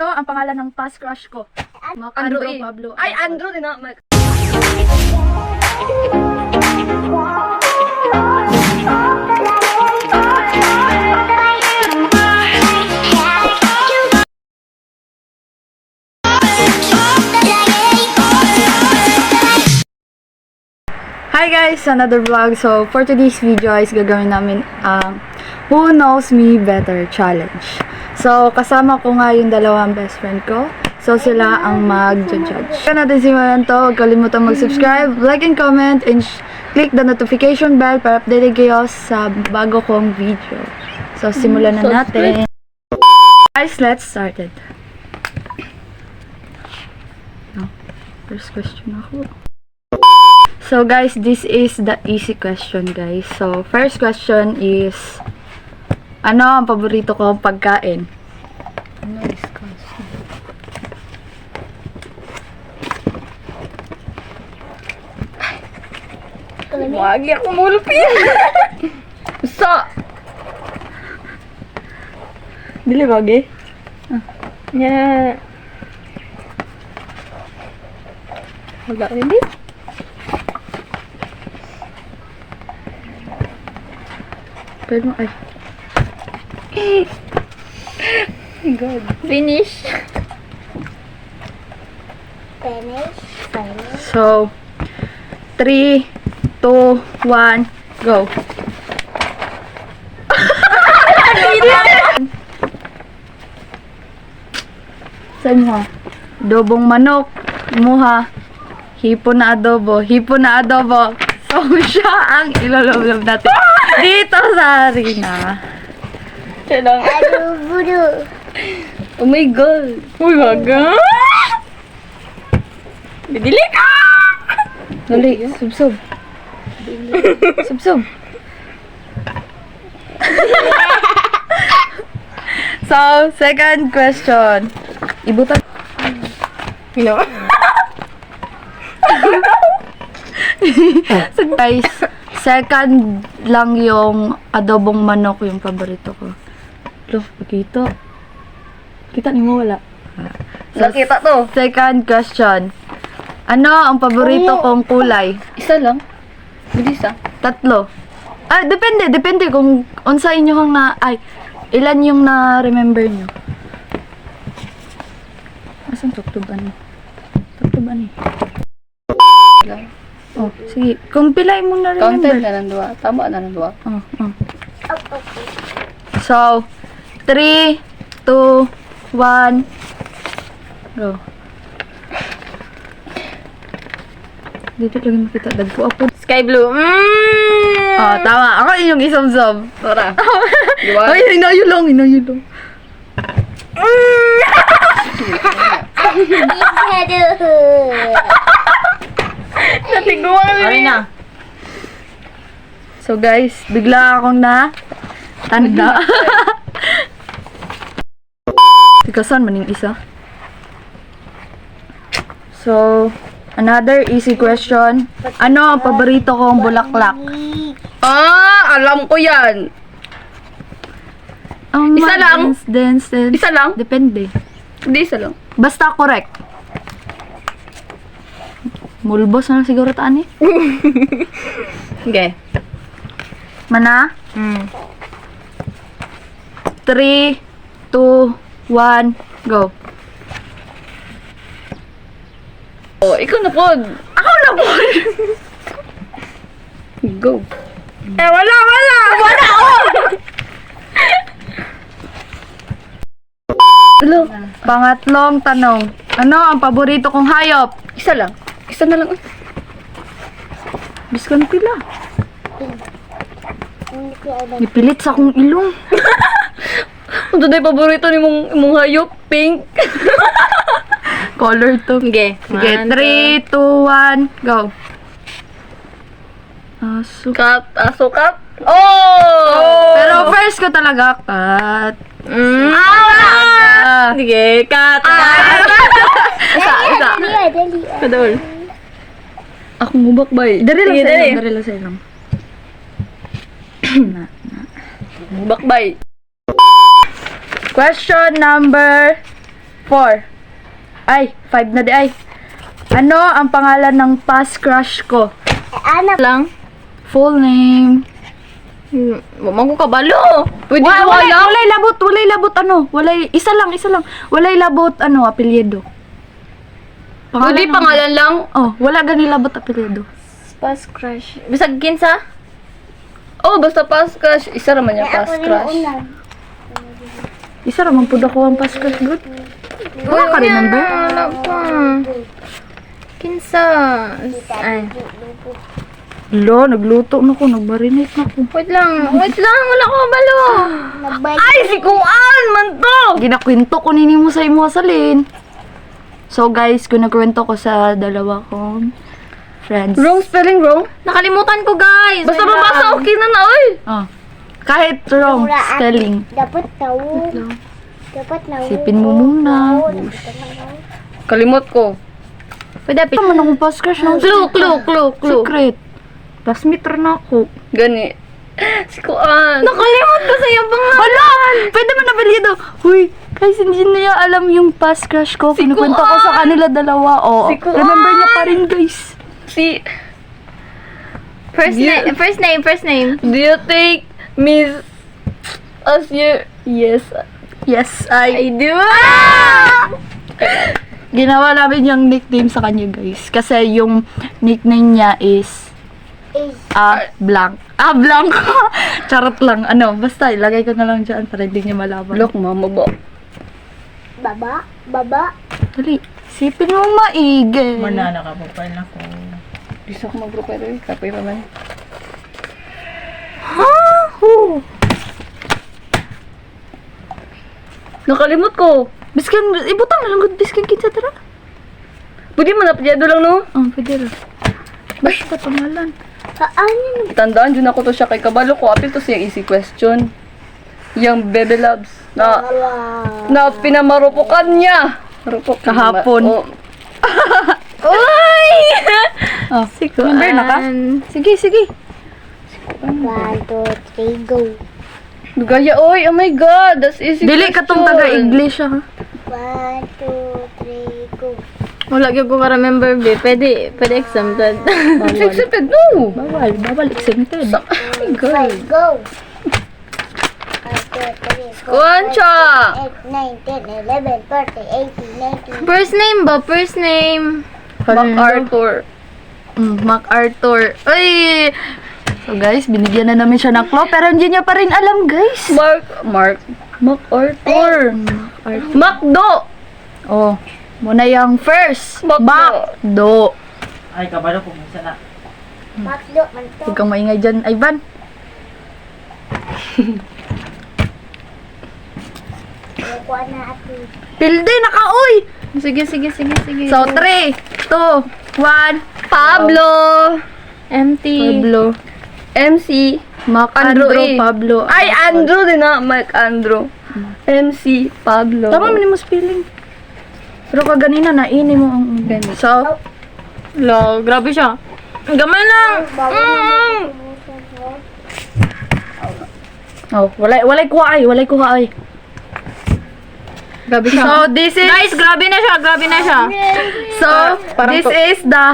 Ito ang pangalan ng past crush ko. Andrew Pablo. Ay, Andrew din na. Hi guys! Another vlog. So, for today's video is gagawin namin ang Who Knows Me Better Challenge. So, kasama ko nga yung dalawang best friend ko. So, sila ang mag-judge. Kaya natin simulan to. Huwag kalimutan mag-subscribe, like and comment, and click the notification bell para updated kayo sa bago kong video. So, simulan na natin. Guys, let's start it. First question ako. So guys, this is the easy question guys. So first question is, ano ang paborito kong pagkain? Ano discussion? Wagi ako mulpin. Sa Dili bagi? nya. Wala rin din. Pero ay. God. Finish. So 3, 2, 1, go. Saan mo? Adobong manok, muha, hipon na adobo, So, siya ang iloloblob natin dito sa arena. Kailang. Oh my God. Uy, waga! Bidili ka! Dali, subsob. Subsob. So, second question. Ibutan. No. So guys, second lang yung adobong manok yung paborito ko. Look, pakita. Kita ni mo wala. Nakita to. Second question. Ano ang paborito kong kulay? Isa lang. Bilis ah. 3. Ah, depende kung unsa inyo kang ilan yung na-remember nyo. Asan tuktuban? Tuktuban eh. Oh, sige. Kung pilay mo na-remember. Counted na ng dua. Tama na ng dua. Oh. So, 3, 2, 1, go. Dito lagi makita. Dagpo ako. Sky blue. Oh, tama. Ako yung isomsom. Tara. Diba? Ay, inayulong. Natiguan. Sorry na. So guys, bigla akong tanda. Ikaw saan maning isa? So, another easy question. Ano ang paborito kong bulaklak? Ah, alam ko yan. Isa lang? Dance. Isa lang? Depende. Hindi isa lang. Basta correct. Mulbos na lang siguro taan eh. Okay. Mana? 3, 2, 1, go. Oh, ikaw na po. Ako na po! Go. Wala ako! Hello. Pangatlong tanong. Ano ang paborito kong hayop? Isa lang. Isa na lang. Biskan pila. Ipilit sa akong ilong. Ano na yung paborito ni mong hayop? Pink. Color to. Okay. Sige, 3, 2, 1, go. Aso. Cut. Aso cut. Oh! Pero first ko talaga, cut. Wala! Sige, cut. Isa. Kadol. Ako ngubak ba eh? Dari lang Sige, sa dali. ilong. Dari lang sa ilong. Ngubak ba eh? Question number 4. Ay, 5 na di ay. Ano ang pangalan ng past crush ko? Anak. Lang. Full name. Mamang ko kabalo. Pwede ka Walay, wala. walay labot ano? Isa lang. Walay labot ano, apelyido. Pwede ng- pangalan lang. Oh, wala gani labot apelyido. Past crush. Bisag kinsa? Oh, basta past crush. Isa raman niya past crush. Isa raman pud ako ang past crush good. Wala ka remember? Wala pa. Kinsa? Ay. Lo, nagluto na ko, nagmarinate na ko. Wait lang. Wala ko kabalo. Ay, si Kuan man to. Ginakwento ko nini mo sa imo salin. So guys, kung nagkwento ko sa dalawa kong friends. Wrong spelling wrong? Nakalimutan ko, guys. Basta Wait mabasa lang. okay na na, oy. Oh. Kahit wrong spelling. Dapat tahu. Dapat tahu. Sipin mo muna. Kalimot ko. Pwede, Ano man akong past crush ng Clue. secret. Classmate rin ako. Gani. Si Kuan. Nakalimot ko sa iyong pangalan. Hala! Pwede man nabalido. Huy, guys, hindi niya alam yung past crush ko. Si Kinukwento ko sa Kuan! kanila dalawa. Oh, Si Kuan! remember niya pa rin, guys. Si... First name. Do you take Miss as your... Yes. Yes, I do. Ginawa namin yung nickname sa kanya, guys. Kasi yung nickname niya is blank. Blank. Charot lang. Ano, basta ilagay ko na lang dyan para hindi niya malaman. Look, mama ba? Baba. Dali. Sipin mo maigi. Manana ka po pala ko. Bisa ko mag-profile. Kapay pa man. Nakalimot ko. Biskan, ibutang na lang good biskan kinsa tara. Pwede man napadyado lang, no? Oh, pwede rin. Basta pangalan. Paano? Tandaan dyan ako to siya kay Kabalo ko. Apil to siya easy question. Yung Bebe Loves. Na pinamarupukan niya. Marupok. Kahapon. Oh. Uy! Oh, remember na ka? Sige. 1, 2, 3, go. Gaya, oy, oh my god, that's easy Dili question. ka tong taga-English ha. 1, 2, 3, go. Wala gyud ko ka-remember, be. Pwede exempted. Accepted, no. Bawal exempted. Oh my god. Go. 1, 2, 3, 4, Kuancha! 8, 9, 10, 11, 12, 18, 19. First name. MacArthur. MacArthur. Ay! So guys, binigyan na namin siya ng claw pero hindi niya pa rin alam, guys. MacArthur. Macdo. Oh, muna yung first. Macdo. Macdo. Ay, kabalo po mo sana. Maklo, man to. Huwag kang maingay dyan, Ivan. Kuha na ato. Tilde, naka-uy! Sige. So, 3, 2, 1. Pablo. MT. Pablo. MC. Mac-Andrew, Andrew eh. Pablo. Ay, Andrew din na. MacAndrew. MC. Pablo. Tama mo mo spelling. Pero kaganina, naini mo ang... Ganun. So, Lo, grabe siya. Gamay lang. oh, walay kuha ay. Grabe siya. So, this is... Guys, grabe na siya. So, parang this to- is the...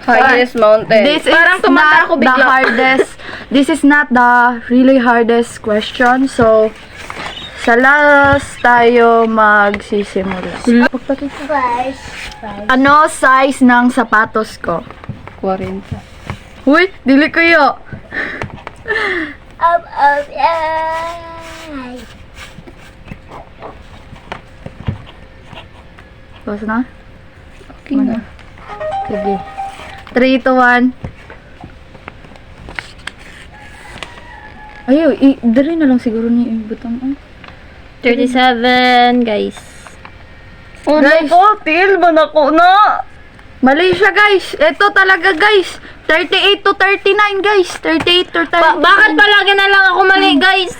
Highest mountain. This is Parang tumanda not ako the bigla. hardest. This is not the really hardest question. So, sa last tayo magsisimula. First. Ano size ng sapatos ko? 40. Uy, dili ko yo. Up, yeah. Tapos na? Okay na. Sige. 3, 2, 1. Ayaw, dali na lang siguro ni ibutang. 37, guys. Oh, Guys. nako, til ba nako na? Mali siya, guys. Ito talaga, guys. 38 to 39, guys. 38 to 39. Bakit palagi na lang ako mali, guys?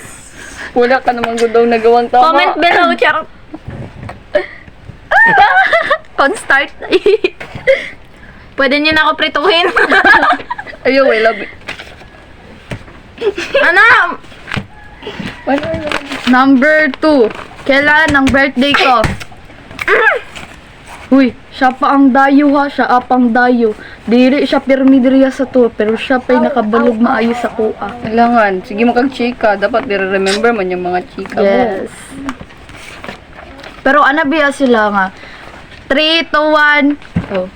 Wala ka namang gudaw nagawang tama. Comment below, charot. Constart. Pwede niyo na ako prituhin. Ayaw, I love it. Ano? Number 2. Kailan ang birthday ko? Uy, siya pa ang dayo ha, siya apang dayo. Dili siya pirmi diriya sa to, pero siya pa'y nakabalog maayo sa kuha. Kailangan. Sige mo kang chika. Dapat dire-remember man yung mga chika mo. Yes. Pero anabiya sila nga. 3, 2, 1. Oh.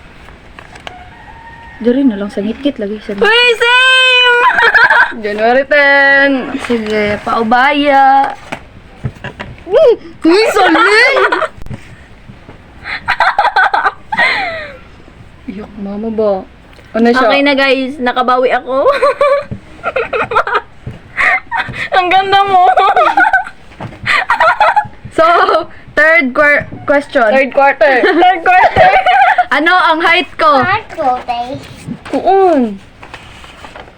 Dari na lang sa ngit lagi sa. Uy, same! January 10. Sige, paubaya. Uy, solid! Iyok, mama ba? Ano siya? Okay na guys, nakabawi ako. Ang ganda mo. So, third question. Third quarter. Third quarter. Ano ang height ko? Birthday. Kuon.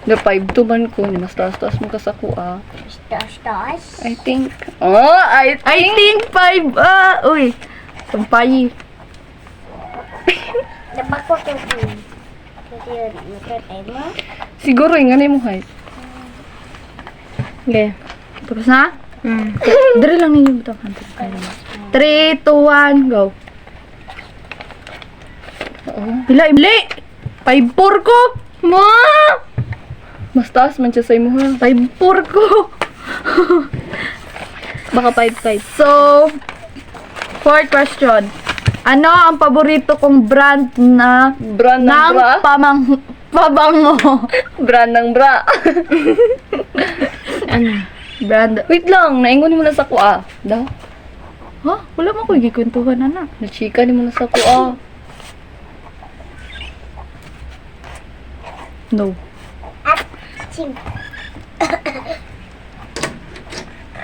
The 5 man ko. Ni mas taas-taas mo ka sa kuha. Stars. I think. Oh, I I think 5. Uy. Sampayi. Dapat ko ito. Birthday mo. Siguro yung ganun mo height. Okay. Tapos na? Dari lang ninyo butang. 3, 2, 1, go. Pila, imli! 5-4 ko! Ma! Mas taas man siya sa imo ha. 5-4 ko! Baka 5-5. So, fourth question. Ano ang paborito kong brand na Brand ng ng bra. pabango? Brand ng bra. Ano? Brand. Wait lang. Naingon mo na sa kuha. Da? Ha? Wala mo ko igikwentuhan na. Nachika ni mo na sa kuha. No. Ching.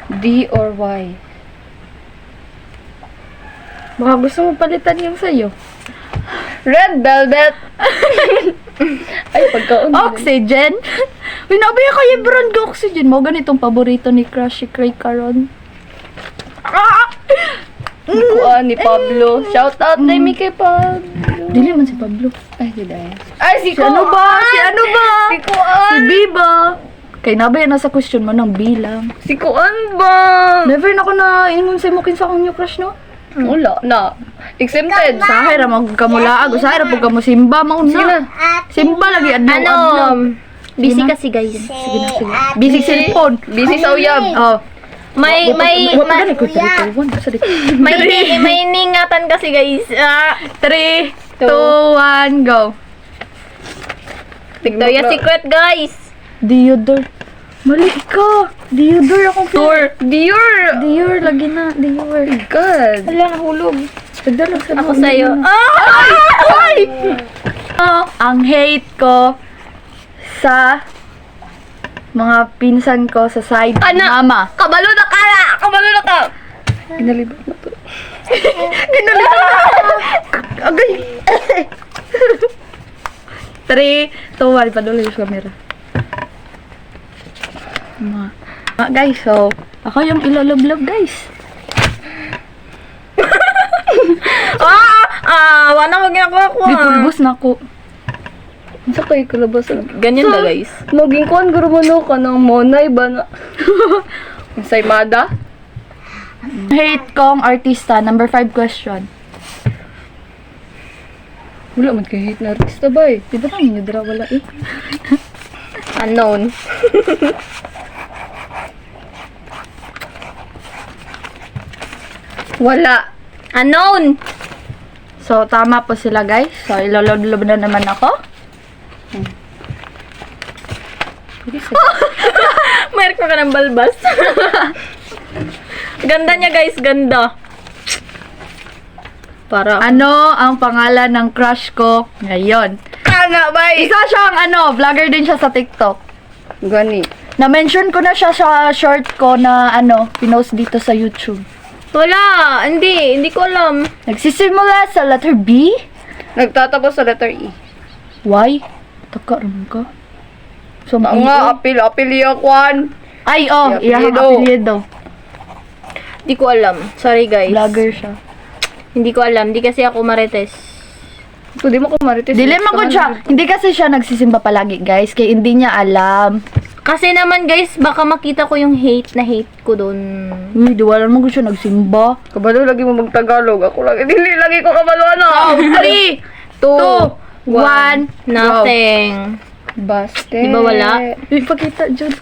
D or Y? Baka gusto mo palitan yung sa'yo. Red velvet. Ay, pagkaon. Oxygen? Uy, nabaya kayo brand ka oxygen mo. Ganitong paborito ni Crush si Craig Caron. Kuha ni Pablo. Shout out na mi kay Pablo. Dili man si Pablo. Ay, di dahil. Ay, si Si ano ba? Si ano ba? Si Kuan. Si Biba. Kay nabaya na sa question mo ng bilang. Si Kuan ba? Never na ako na ingon sa mo kinsa akong new crush, no? Wala na. Exempted. Sahay ra mag kamulaag, usahay ra pag kamo simba Sige mauna. na. Simba lagi adlaw Ano? adlaw. Busy kasi guys. Sige na, sige. Busy cellphone. Busy sa uyab. Oh. May May ningatan kasi guys. 3, 2, 1, go. Victoria's Secret guys. Deodor. Mali ka. Deodor akong Tour. Dior. Dior lagi na. Dior. God. Wala nahulog. Pagdala sa Ako sa'yo. Ang hate ko sa mga pinsan ko sa side ni Ana. mama. Kabalo na ka! Kabalo na ka! Ginalibot na to. Agay! 3, 2, 1. Paduloy yung camera. Guys, so, ako yung iloloblog, guys. Wala mo ginagawa ko. Gipulbos na ako. Sa kayo kalabas. Ganyan na guys. Maging kuhan gurumano ka ng monay ba na? Ensaymada? Hate kong artista. Number 5 question. Wala man kay hate na artista ba eh. Di ba lang yun? Dira wala eh. Unknown. Wala. Unknown. So, tama po sila, guys. So, iloloblog na naman ako. Mayroon ko ka ng balbas. Ganda niya guys, ganda. Para Ano ang pangalan ng crush ko ngayon? Kana ba eh? Isa siyang vlogger din siya sa TikTok. Gani. Na-mention ko na siya sa short ko na pinost dito sa YouTube. wala, hindi ko alam. Nagsisimula sa letter B? Nagtatapos sa letter E. Y? Taka rin ka? So, Ang nga, apil iya kwan. Ay, Yung iyahang apelyido. apelyido. Hindi ko alam. Sorry guys. Vlogger siya. Hindi ko alam, hindi kasi ako marites. Ito, di mo kumarites. Dili man ko siya. Hindi kasi siya nagsisimba palagi, guys. Kaya hindi niya alam. Kasi naman guys, baka makita ko yung hate ko doon. Uy, di wala naman ko siya nagsimba. Kabalo lagi mo magtagalog. Ako lagi, dili lagi ko kabalo ano. 3, 2, 1, Nothing. Baste. Di ba wala? Uy, pakita dyan.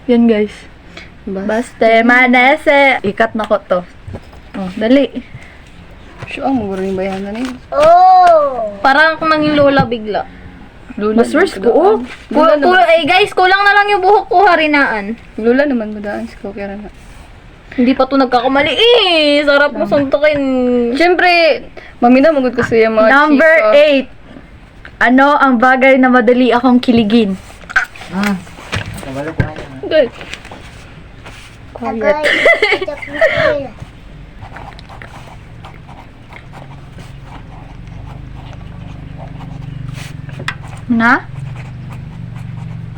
Yan guys. Baste. Baste manese. Ikat na ko to. Oh, dali. Siya ang mga rin bayanan eh. Oh! Parang akong nanging lola bigla. Lula. Mas worse ko, oh. Lula naman. Guys, kulang na lang yung buhok ko harinaan. Lula naman madaan si Ko. Kaya na. Hindi pa to nagkakamali eh. Sarap mo suntukin. Siyempre, mamina magod kasi yung mga Number chika. 8. Ano ang bagay na madali akong kiligin? Kabalo po kayo. Good. Agoy. Chocolate. Na?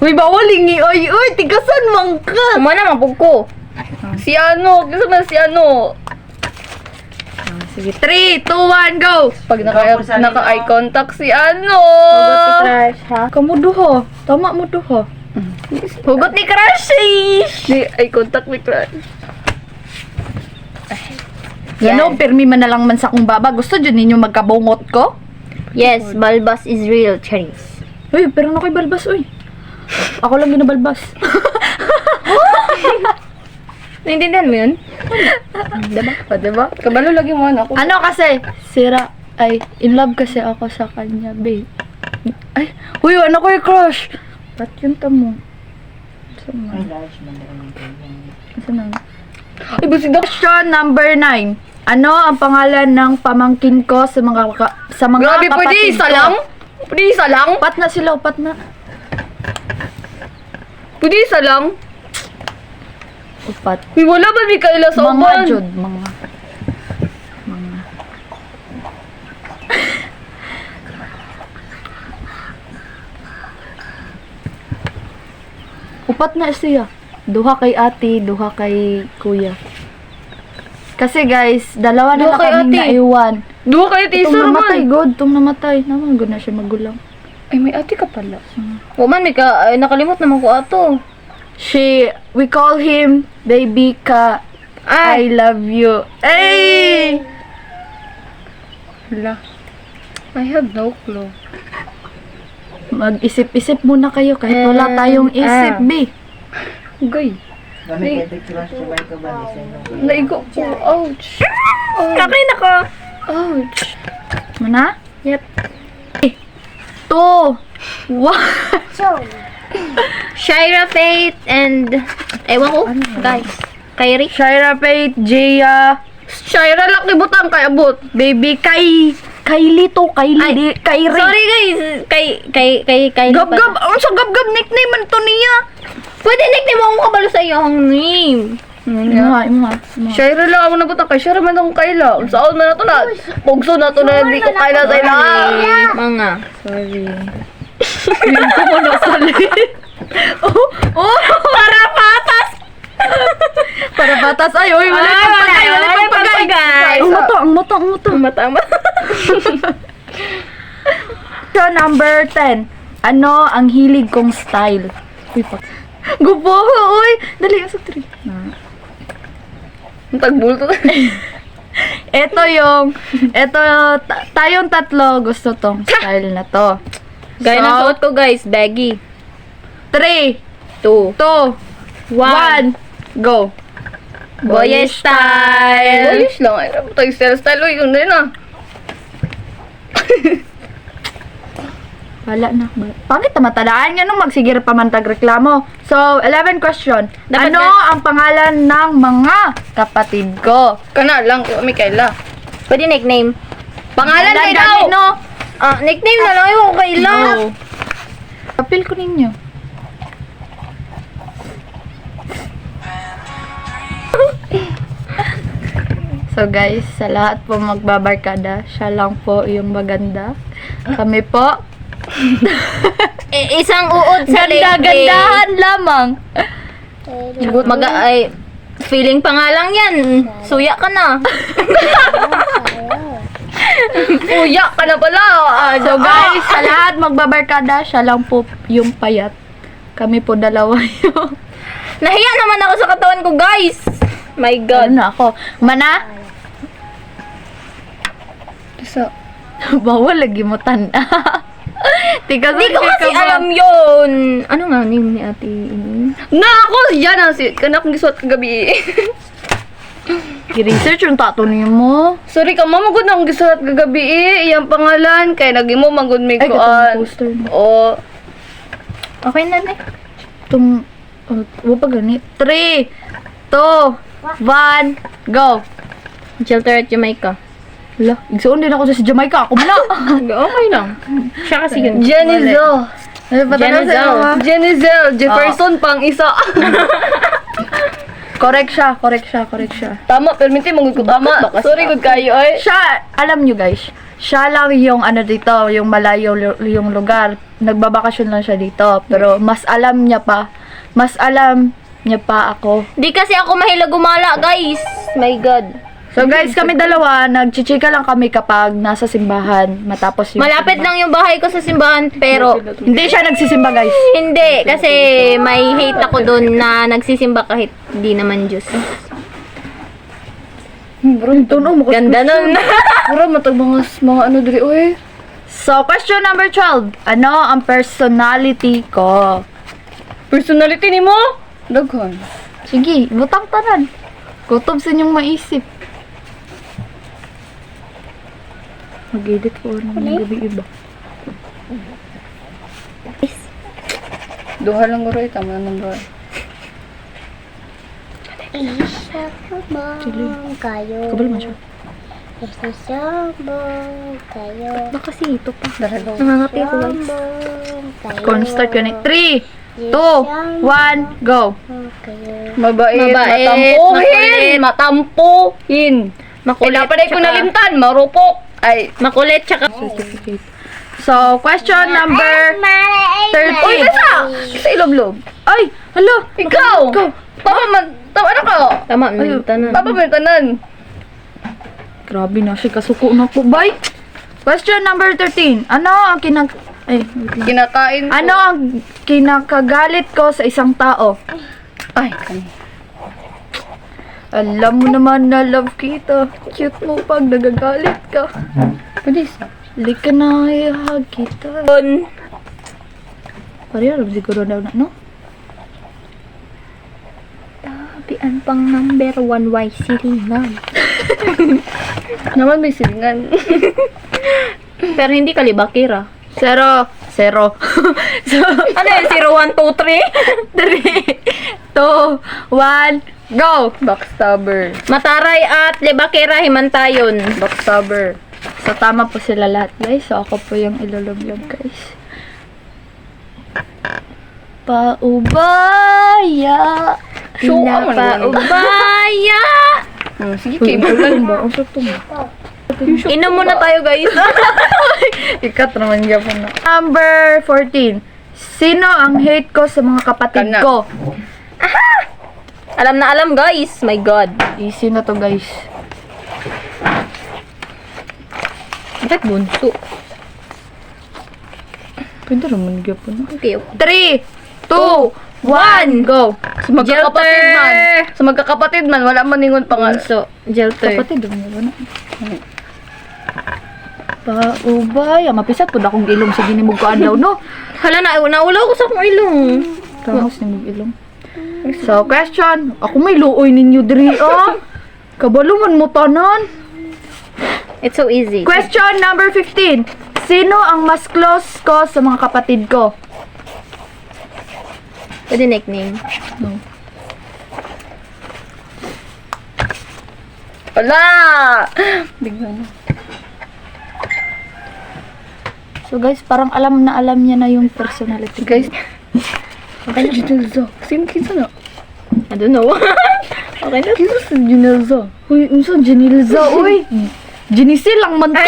Uy, bawal lingi. Oy, tigasan man ka. Kumana mapog ko. Si ano? Gusto man si ano? Sige, 3, 2, 1, go! Pag naka-eye contact si ano? Crush, ha? Kamu duho. Tama mo duho. Hugot ni Crush eh. Di eye contact ni Crush. Ano, permi man na lang man sa kong baba. Gusto dyan ninyo magkabungot ko? Yes, Balbas is real, Charis. Uy, pero na ko'y balbas, uy. Ako lang ginabalbas. Naintindihan mo yun? Diba? Kabalo lagi mo ako. Ano kasi? Sira. Ay, in love kasi ako sa kanya, babe. Ay, uy, ano ko'y crush? Ba't yun tamo? Saan Ay, na? large man naman ito. Saan na? Ay, busida ko. Question number 9. Ano ang pangalan ng pamangkin ko sa mga Grabe, pwede kapatid isa ko? lang? Pwede isa lang? Upat na sila, upat na. Pwede isa lang? Upat. Uy, wala ba Mikaela sa Mga uban? jud, mga. Upat na siya. Duha kay ate, duha kay kuya. Kasi guys, dalawa na Duha lang kay kaming ate. naiwan. Duha kayo Itong teaser namatay, man. God. Itong namatay. Naman, good na siya magulang. Ay, may ate ka pala. Woman, nakalimot naman ko ato. We call him Baby Ka. I love you. Hey! Hala. I have no clue. Mag-isip-isip muna kayo kahit wala tayong isip, be. Gay. Gamit kayo picture sa sabay ka ba? Design. Naigo ko. Ouch. Nakay na ka. Ouch. Mana? Yep. 2, 1. So, Shira Faith and... Ewan ko, guys. Kyrie. Shira Faith, Jaya, Shaira lang libutang kay abot. Baby Kylie to, Kylie, Kyrie. Sorry guys. Kay Gab-gab, ang sa gab-gab nickname man to niya. Pwede nickname mo akong kabalo sa iyo ang name. Ima. Shaira lang ako nabutang kay Shaira man akong kaila. Unsaon man na to na. Pugso na to na hindi ko kaila sa ila. Mga. Sorry. Hindi ko mo nasalit. Oh, Para patas! para batas. Ay, uy, wala Ay, pang wala, pagay, wala wala pang pang pagay. pagay. Ang mata. Matama. So, number 10. Ano ang hilig kong style? Uy, gupo, uy. Dali, sa 3. Ang tagbulto. Tayong tatlo gusto tong style na to. Gaya ng suot ko guys, baggy. 3, 2, 2, 1, go. Boye style. Ayos lang. Ay, tayo style. Uy, yun din ah. Wala na. Bakit tamatadaan nga nung magsigir pa man tagreklamo? So, 11 question. Dapat Ano ang pangalan ng mga kapatid ko? Kana lang, Mikaela. Pwede nickname. Pangalan kay Dali, daw. no? Nickname na lang yung kailan. No. Apil ko ninyo. So guys, sa lahat po magbabarkada, siya lang po yung maganda. Kami po, Isang uod sa ganda-gandahan lamang. Feeling pa nga lang yan. Suya ka na. Uya ka na pala. So guys, sa lahat magbabarkada, siya lang po yung payat. Kami po dalawa yun. Nahiya naman ako sa katawan ko, guys. My God. Ano na ako? Mana? Isa. Bawal lagi mo tanda. Tika, Hindi ko kasi alam yun. Ano nga name ni ate? Na ako! Yan ang si... Kanak gisuot kagabi. I-research yung tato niyo mo. Sorry ka, mamagod na akong gisuot kagabi. Iyang pangalan. Kaya naging mo magod may Ay, katong kuan. poster mo. Oo. Okay na, ne. Itong... Oh, pa ganit. 3, 2, 1, go! Shelter at Jamaica. Hala, igsoon din ako sa Jamaica. Ako muna. Okay lang. Siya kasi yun. Jenizel. Ano pa tanong Jenizel. sa'yo, ha? Jenizel. Jefferson pang isa. Correct siya. Tama, permiti magod ko tama. Sorry good kayo ay. Siya, alam nyo guys, siya lang yung ano dito, yung malayo yung lugar. Nagbabakasyon lang siya dito. Pero mas alam niya pa ako. Di kasi ako mahilig gumala, guys. My God. So guys, kami dalawa, nagchichika lang kami kapag nasa simbahan, matapos yung Malapit simbahan. lang yung bahay ko sa simbahan, pero Hindi siya nagsisimba guys. hindi. Kasi may hate ako doon na nagsisimba kahit di naman Diyos. Bro, ito no, Ganda nun. Bro, matag mga ano diri oy. So, question number 12. Ano ang personality ko? Personality nimo? Daghan. Sige, butang tanan. Kutob sa inyong maisip. Mag-edit ko ng gabi iba. Duha lang guro tama nang duha. Isa sabang kayo. Kabal mo siya. Isa sabang kayo. Baka kasi ito pa. Dalawa. Nangangati ako, guys. Sabang kayo. Start ko na. 3, 2, 1, go! Kayo. Mabait, Mabait, matampuhin, matampuhin. Makulit. Pinapaday ko tsaka- nalimtan, marupok. Ay, Makulit, tsaka... So, question number 13. uy, kasa! Sa ilog-log. Ay, hala! Ikaw! Papa, tama na ka. Tama, nalita na. Papa, may tanan. Grabe na siya, kasuko na po. Bye! Question number 13. Ano ang Ay, wait lang. Kinakain ko. Ano ang kinakagalit ko sa isang tao? Ay, kani. Alam mo naman na love kita. Cute mo pag nagagalit ka. Pwede isa. Lika na ihag kita. Doon. Pari alam siguro daw na, no? Tabian pang number 1 Y silingan. Naman may silingan. Pero hindi ka libakira. Zero. So, Ano yun? 0, 1, 2, 3? 3, 2, 1, go! Backstabber. Mataray at libakira himantayon. Backstabber. So, tama po sila lahat, guys. So, ako po yung ilulublog, guys. Paubaya. So, ang Pinapaubaya. Sige, Uy, Kim. ulan ba? Ang sarap to mo. Inom muna tayo, guys. Ikat naman niya po na. Number 14. Sino ang hate ko sa mga kapatid Kana. ko? Alam na alam, guys. My God. Easy na to, guys. Bakit bunso? Pwede naman niya po na. Okay, okay. 3, 2, 1, go! Sa magkakapatid man. Sa magkakapatid man, wala man ningon pangal. Bunso. Jelter. Kapatid, naman ba na? Paubaya. Mapisat po na akong ilong sa ginimog ko adlaw, no? Hala na, naulaw ko sa akong ilong. Tangos ni mong ilong. So, question. Ako may luoy ninyo diri, ah. Kabaluman mo tanan. It's so easy. Question number 15. Sino ang mas close ko sa mga kapatid ko? Pwede nickname. No. Wala! Bigla na. So guys, parang alam niya na yung personality. Guys, okay na Junelza. Sino kinsa na? I don't know. Okay na. Kinsa sa Junelza? Uy, unsa Janilza, uy. Jinisil lang man to.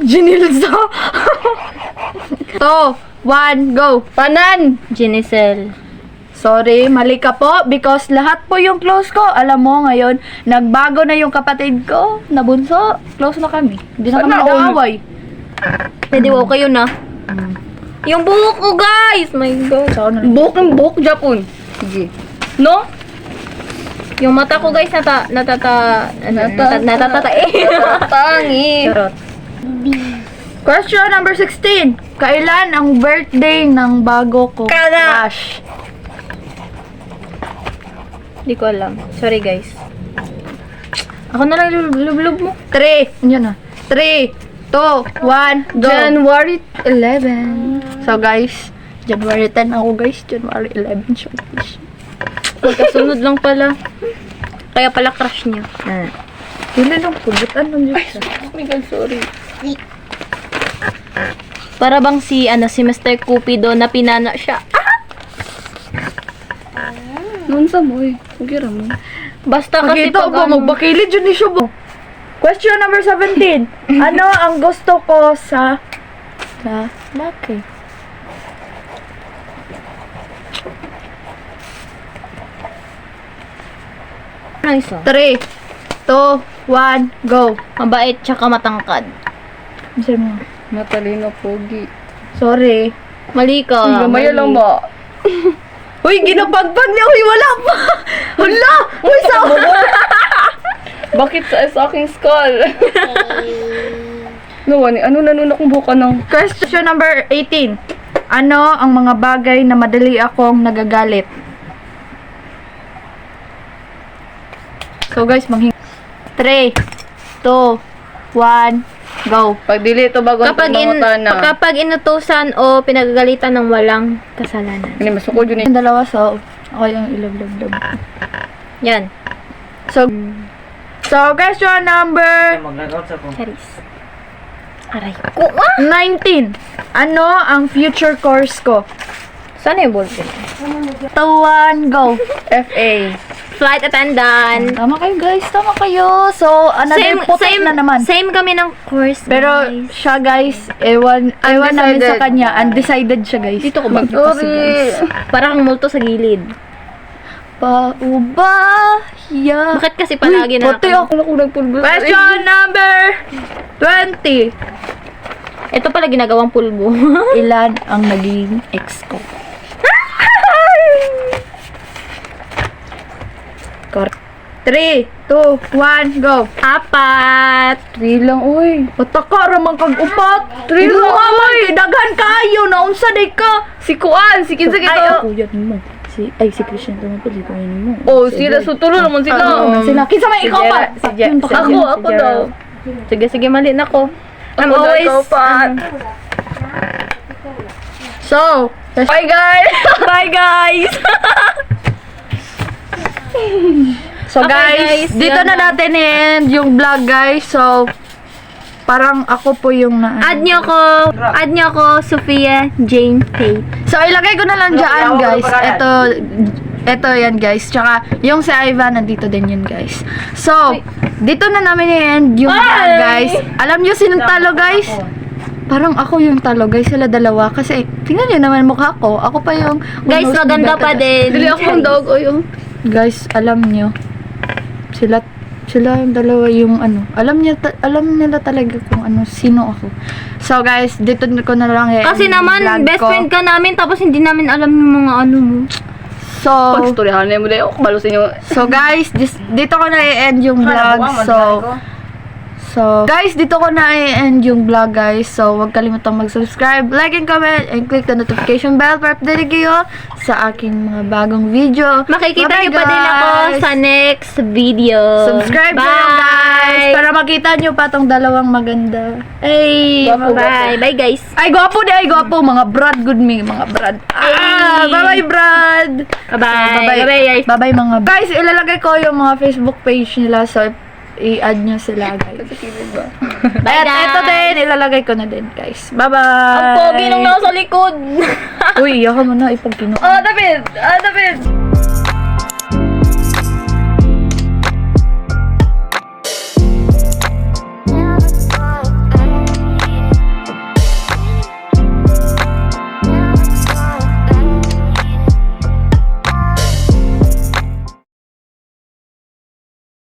Janilza. 2, 1, go. Tanan! Ginicel. Sorry, mali ka po because lahat po yung close ko. Alam mo ngayon, nagbago na yung kapatid ko, nabunso. Close na kami. Hindi na kami Sana all. nag-aaway. Pwede wow kayo na. Yung buhok ko, guys! My God. So, ano lang. Buhok ng buhok, Japon. Sige. No? Yung mata ko, guys, Tangi. Charot. Question number 16. Kailan ang birthday ng bago ko crush? Hindi ko alam. Sorry, guys. Ako na lang lulub mo. 3. Yun na. 3, 2, 1, go. January 11. So guys, January 10 ako guys. January 11 siya guys. Pagkasunod lang pala. Kaya pala crush niya. Hindi lang po. Ba't ano yun siya? Oh my God, sorry. Para bang si Mr. Cupido na pinana siya. Noon sa mo eh. Huwag mo. Basta kasi Pakita ba? Magbakilid yun ni Shubo. Question number 17. Ano ang gusto ko sa laki? Ano isa? 3, 2, 1, go. Mabait tsaka matangkad. Ano sabi mo? Matalino, pogi. Sorry. Mali ka. Gamaya lang ba? Uy, ginapagpag niya. Uy, wala pa. Hala! Uy, sa... Bakit sa aking skull? No, ano nanunak kong buka ng... Question number 18. Ano ang mga bagay na madali akong nagagalit? So guys, 3, 2, 1, go. Pag dili ito bago Kapag inutusan o pinagagalitan ng walang kasalanan. Hindi, masukod yun eh. Yung dalawa, so ako yung ilab-lab-lab. Yan. So question number Mag-log out sa ko. Charis. Aray ko. 19. Ano ang future course ko? Sana yung ballpen? 2, 1, go. FA. Flight attendant. Tama kayo guys, tama kayo. So, another putik na naman. Same kami ng course, Pero guys. siya guys, ewan namin sa Undecided. kanya. Undecided siya guys. Dito ko ba? Sorry. Parang multo sa gilid. Paubaya. Bakit kasi palagi na puti ako? ako. Ako nagpulbos. Question number 20. Ito pala ginagawang pulbo. Ilan ang naging ex ko? 3, 2, 1, go. 4. 3 lang, uy. Pataka ramang kag upat. 3 lang, Uy, daghan kayo na unsa day ka. Si Kuan, si Kinsa Ay, kito. ako yan mo. Si Christian naman pala ko yan mo. Oh, sila sutulo naman sila. Sila. Kinsa may ikaw pa? Yun pa kayo. Ako daw. Sige, mali na ko. I'm Ako daw, always... ikaw pa. So, Bye guys! Bye, guys! So Okay, guys, guys, dito yan na na. natin i-end yung vlog guys. So, parang ako po yung Add nyo ko, Sophia Jane Tate. So, ilagay ko na lang dyan guys. Ito yan guys. Tsaka, yung si Ivan, nandito din yun guys. So, dito na namin i-end yung vlog guys. Alam nyo sinong talo guys? Parang ako yung talo guys. Sila dalawa. Kasi, tingnan nyo naman mukha ko. Ako pa yung... Guys, almost maganda better. pa din. Dili ako ang dog o yung... Guys, alam nyo. Sila yung dalawa yung ano. Alam nila talaga kung ano, sino ako. So guys, dito ko na lang i-end Kasi yung naman, vlog best ko. friend ka namin, tapos hindi namin alam yung mga ano mo. So, Pagstoryahan na mo dahil ako kalusin yung... So guys, dito ko na i-end yung vlog. So guys, dito ko na i-end yung vlog guys. So huwag kalimutang mag-subscribe, like and comment, and click the notification bell para update kayo sa aking mga bagong video. Makikita Bye-bye, niyo pa din ako guys. sa next video. Subscribe kayo guys para makita nyo pa tong dalawang maganda. Ay, Bye. Bye, guys. ay gwapo di, ay gwapo. Mga brad, good me, mga brad. Bye-bye brad. Bye-bye. Bye-bye, guys. Bye-bye mga guys, ilalagay ko yung mga Facebook page nila. So, i-add nyo sila guys. Bye, At guys. ito din, ilalagay ko na din guys. Bye-bye! Ang pogi nung nasa likod. Uy, ako mo na ipagkino. David! David!